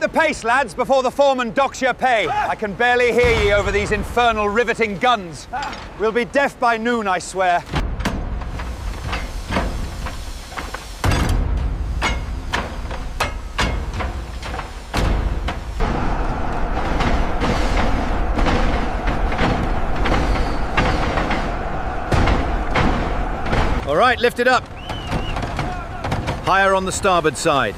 the pace, lads, before the foreman docks your pay. I can barely hear ye over these infernal riveting guns. We'll be deaf by noon, I swear. All right, lift it up. Higher on the starboard side.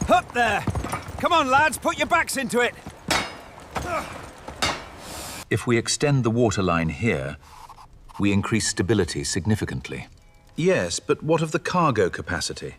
Up there! Come on, lads, put your backs into it! If we extend the waterline here, we increase stability significantly. Yes, but what of the cargo capacity?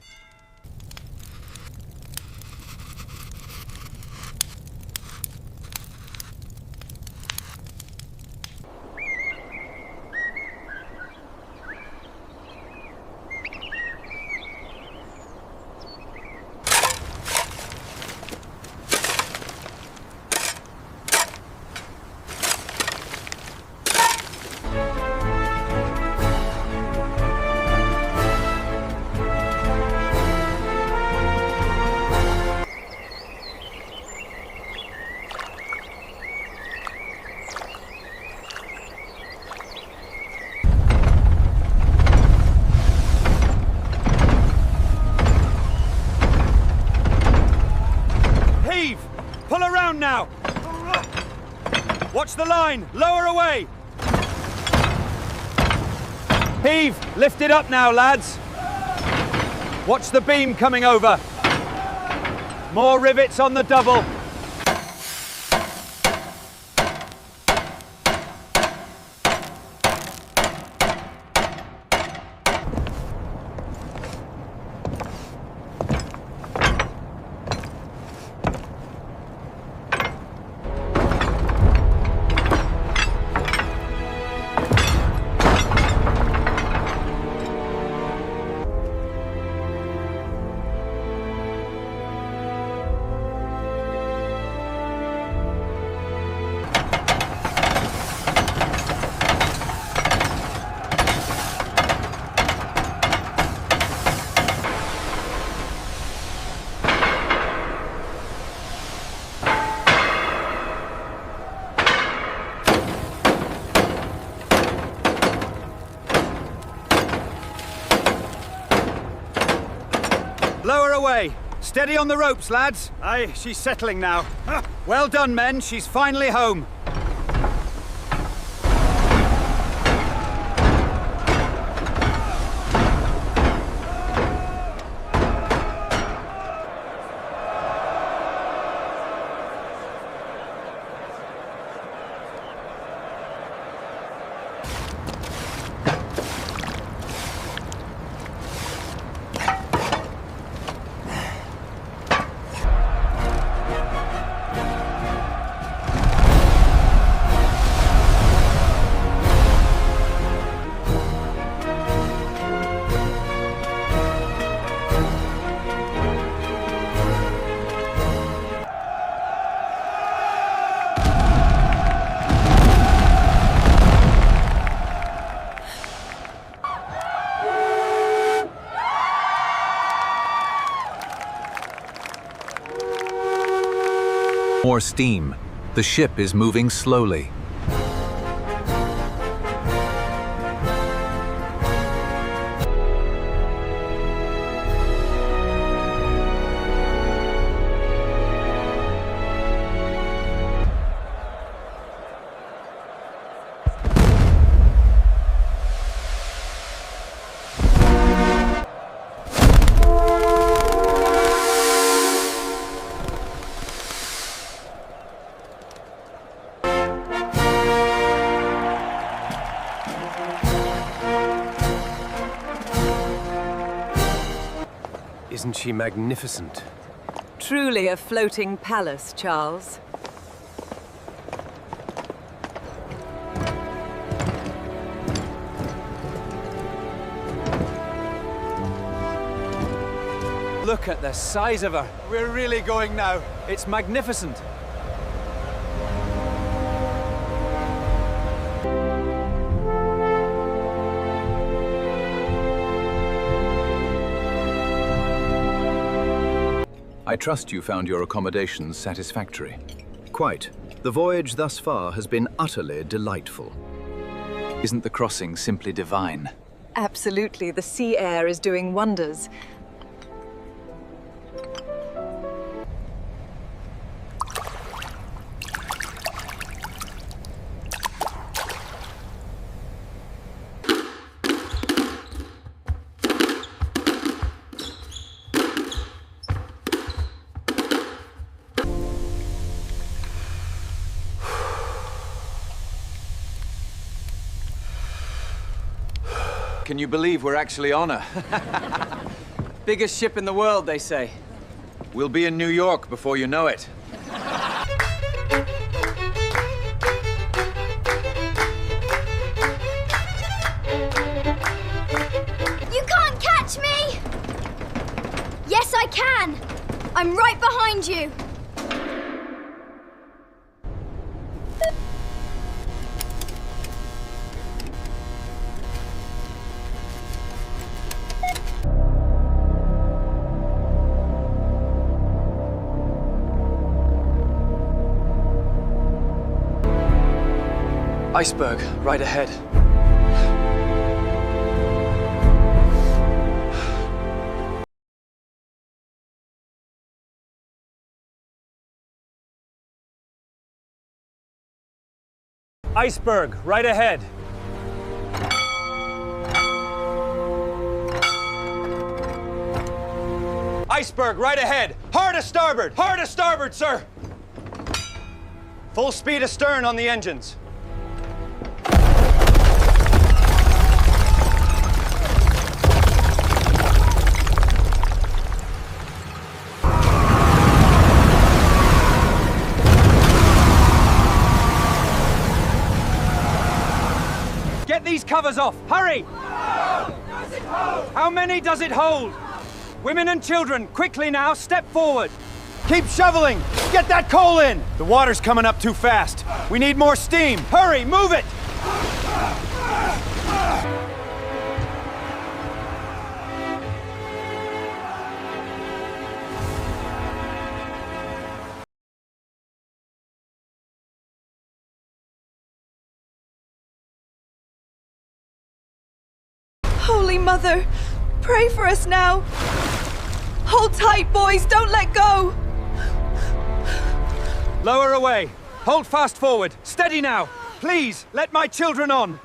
Pull around now! Watch the line! Lower away! Heave! Lift it up now, lads! Watch the beam coming over! More rivets on the double! Lower away. Steady on the ropes, lads. Aye, she's settling now. Well done, men. She's finally home. More steam. The ship is moving slowly. Isn't she magnificent? Truly a floating palace, Charles. Look at the size of her. We're really going now. It's magnificent. I trust you found your accommodations satisfactory. Quite. The voyage thus far has been utterly delightful. Isn't the crossing simply divine? Absolutely, the sea air is doing wonders. Can you believe we're actually on her? Biggest ship in the world, they say. We'll be in New York before you know it. You can't catch me! Yes, I can! I'm right behind you! Iceberg, right ahead. Iceberg, right ahead. Iceberg, right ahead. Hard starboard! Hard starboard, sir! Full speed astern on the engines. Get these covers off! Hurry! How many does it hold? Women and children, quickly now, step forward. Keep shoveling! Get that coal in! The water's coming up too fast. We need more steam. Hurry, move it! Holy Mother, pray for us now. Hold tight, boys, don't let go. Lower away. Hold fast forward. Steady now. Please, let my children on.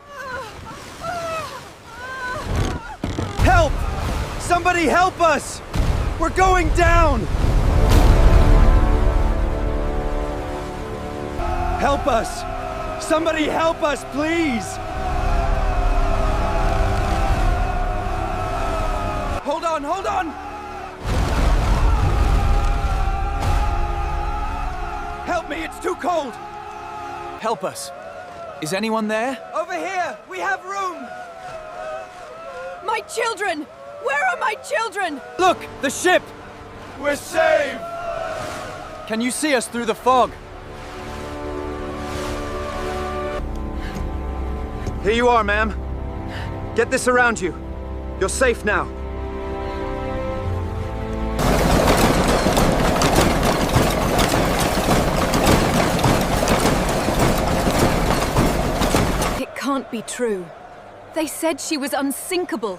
Help! Somebody help us! We're going down! Help us! Somebody help us, please! Hold on, hold on! Help me, it's too cold! Help us. Is anyone there? Over here! We have room! My children! Where are my children? Look! The ship! We're saved! Can you see us through the fog? Here you are, ma'am. Get this around you. You're safe now. It can't be true. They said she was unsinkable.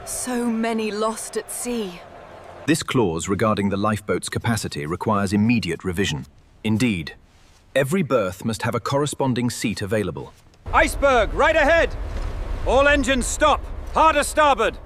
So many lost at sea. This clause regarding the lifeboat's capacity requires immediate revision. Indeed, every berth must have a corresponding seat available. Iceberg, right ahead! All engines stop! Harder starboard!